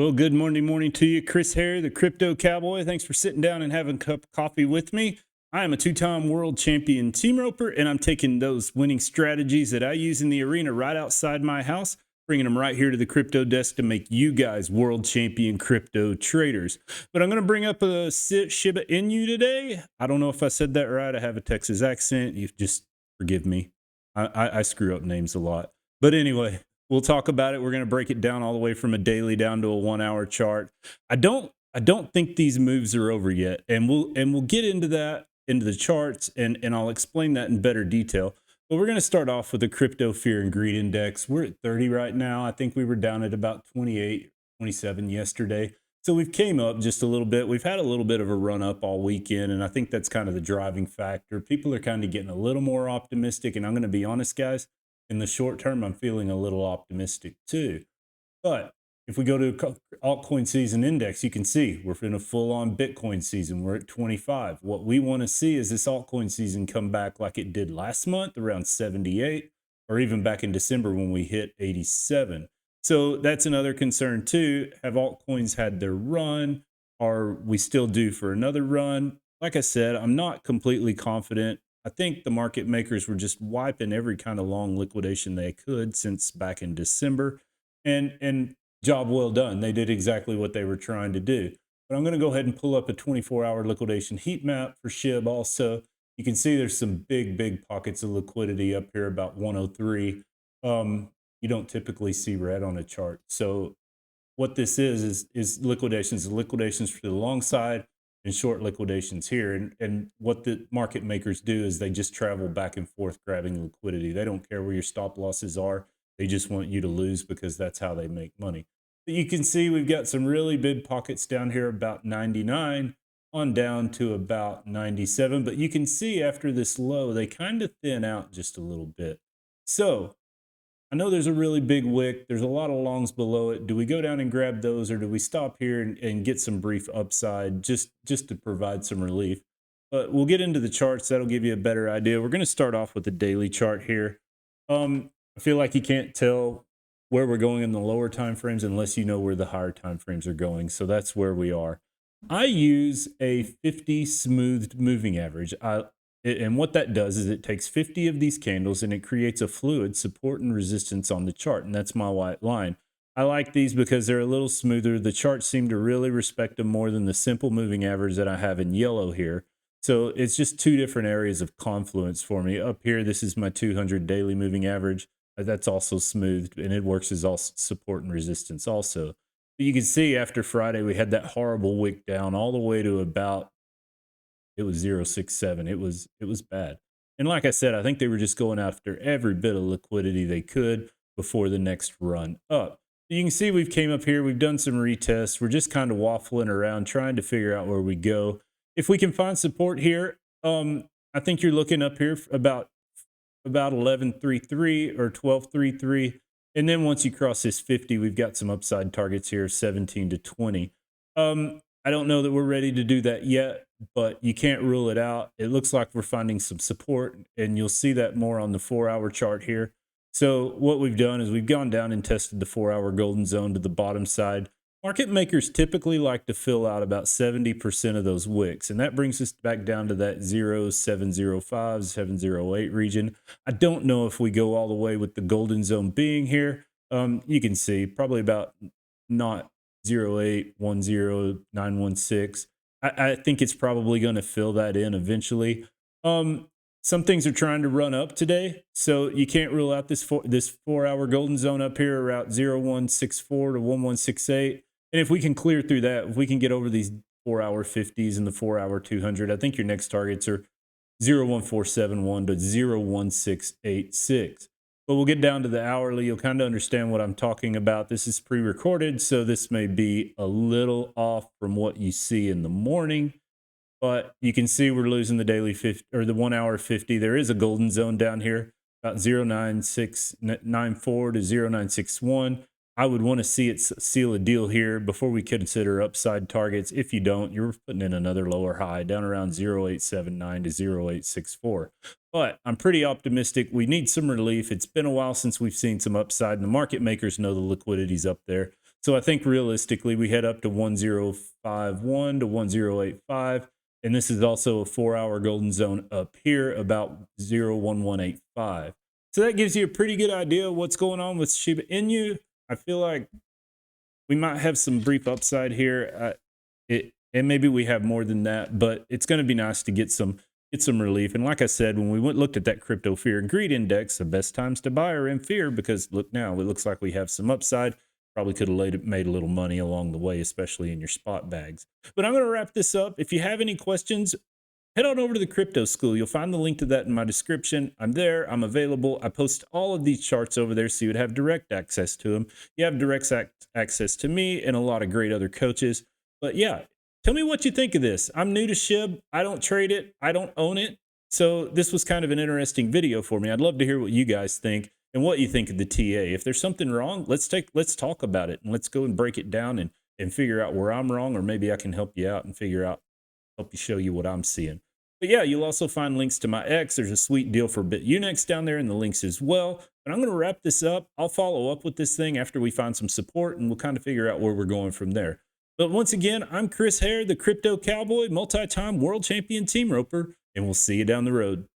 Well, good morning to you, Chris Harry, the Crypto Cowboy. Thanks for sitting down and having a cup of coffee with me. I am a two-time world champion team roper, and I'm taking those winning strategies that I use in the arena right outside my house, bringing them right here to the crypto desk to make you guys world champion crypto traders. But I'm going to bring up a Shiba Inu today. I don't know if I said that right. I have a Texas accent. You just forgive me. I screw up names a lot. But anyway, we'll talk about it. We're going to break it down all the way from a daily down to a 1 hour chart. I don't think these moves are over yet, and we'll get into that, into the charts, and I'll explain that in better detail. But we're going to start off with the crypto fear and greed index. We're at 30 right now. I think we were down at about 28, 27 yesterday. So we've came up just a little bit. We've had a little bit of a run up all weekend, and I think that's kind of the driving factor. People are kind of getting a little more optimistic, and I'm going to be honest, guys, in the short term, I'm feeling a little optimistic too. But if we go to altcoin season index, you can see we're in a full-on Bitcoin season. We're at 25. What we want to see is this altcoin season come back like it did last month, around 78, or even back in December when we hit 87. So that's another concern too. Have altcoins had their run? Are we still due for another run? Like I said, I'm not completely confident. I think the market makers were just wiping every kind of long liquidation they could since back in December. And job well done. They did exactly what they were trying to do. But I'm going to go ahead and pull up a 24-hour liquidation heat map for SHIB also. You can see there's some big pockets of liquidity up here about 103. You don't typically see red on a chart. So what this is liquidations for the long side and short liquidations here. And what the market makers do is they just travel back and forth grabbing liquidity. They don't care where your stop losses are. They just want you to lose because that's how they make money. But you can see we've got some really big pockets down here about 99 on down to about 97. But you can see after this low, they kind of thin out just a little bit. So I know there's a really big wick. There's a lot of longs below it. Do we go down and grab those, or do we stop here and get some brief upside just to provide some relief? But we'll get into the charts. That'll give you a better idea. We're going to start off with the daily chart here. I feel like you can't tell where we're going in the lower time frames unless you know where the higher time frames are going. So that's where we are. I use a 50 smoothed moving average. And what that does is it takes 50 of these candles and it creates a fluid support and resistance on the chart. And that's my white line. I like these because they're a little smoother. The charts seem to really respect them more than the simple moving average that I have in yellow here. So it's just two different areas of confluence for me. Up here, this is my 200 daily moving average. That's also smoothed, and it works as all support and resistance also. But you can see after Friday, we had that horrible wick down all the way to about, it was 0.67. It was bad. And like I said, I think they were just going after every bit of liquidity they could before the next run up. You can see we've came up here. We've done some retests. We're just kind of waffling around trying to figure out where we go. If we can find support here, I think you're looking up here about 11.33 or 12.33. And then once you cross this 50, we've got some upside targets here, 17 to 20. I don't know that we're ready to do that yet, but you can't rule it out. It looks like we're finding some support, and you'll see that more on the 4-hour chart here. So what we've done is we've gone down and tested the 4-hour golden zone to the bottom side. Market makers typically like to fill out about 70% of those wicks, and that brings us back down to that 0.705, 708 region. I don't know if we go all the way with the golden zone being here. You can see probably about not 0.810,916. I think it's probably going to fill that in eventually. Some things are trying to run up today, so you can't rule out this 4-hour golden zone up here around 0.164 to 1.168. And if we can clear through that, if we can get over these 4-hour 50s and the 4-hour 200, I think your next targets are 0.1471 to 0.1686. But we'll get down to the hourly. You'll kind of understand what I'm talking about. This is pre-recorded, so this may be a little off from what you see in the morning. But you can see we're losing the daily 50 or the 1 hour 50. There is a golden zone down here, about 0.9694 to 0.961. I would want to see it seal a deal here before we consider upside targets. If you don't, you're putting in another lower high down around 0.879 to 0.864. But I'm pretty optimistic. We need some relief. It's been a while since we've seen some upside, and the market makers know the liquidity's up there. So I think realistically we head up to 1051 to 1085. And this is also a 4-hour golden zone up here about 01185. So that gives you a pretty good idea of what's going on with Shiba Inu. I feel like we might have some brief upside here. And maybe we have more than that, but it's going to be nice to get some relief. And like I said, when we looked at that crypto fear and greed index, the best times to buy are in fear, because look now, it looks like we have some upside. Probably could have made a little money along the way, especially in your spot bags. But I'm going to wrap this up. If you have any questions, head on over to the Crypto School. You'll find the link to that in my description. I'm there. I'm available. I post all of these charts over there so you would have direct access to them. You have direct access to me and a lot of great other coaches. But yeah, tell me what you think of this. I'm new to Shib. I don't trade it. I don't own it. So this was kind of an interesting video for me. I'd love to hear what you guys think and what you think of the TA. If there's something wrong, let's talk about it, and let's go and break it down and figure out where I'm wrong, or maybe I can help you out and help you show you what I'm seeing. But yeah, you'll also find links to my X. There's a sweet deal for BitUnix down there in the links as well. But I'm going to wrap this up. I'll follow up with this thing after we find some support, and we'll kind of figure out where we're going from there. But once again, I'm Chris Hare, the Crypto Cowboy, multi-time world champion team roper, and we'll see you down the road.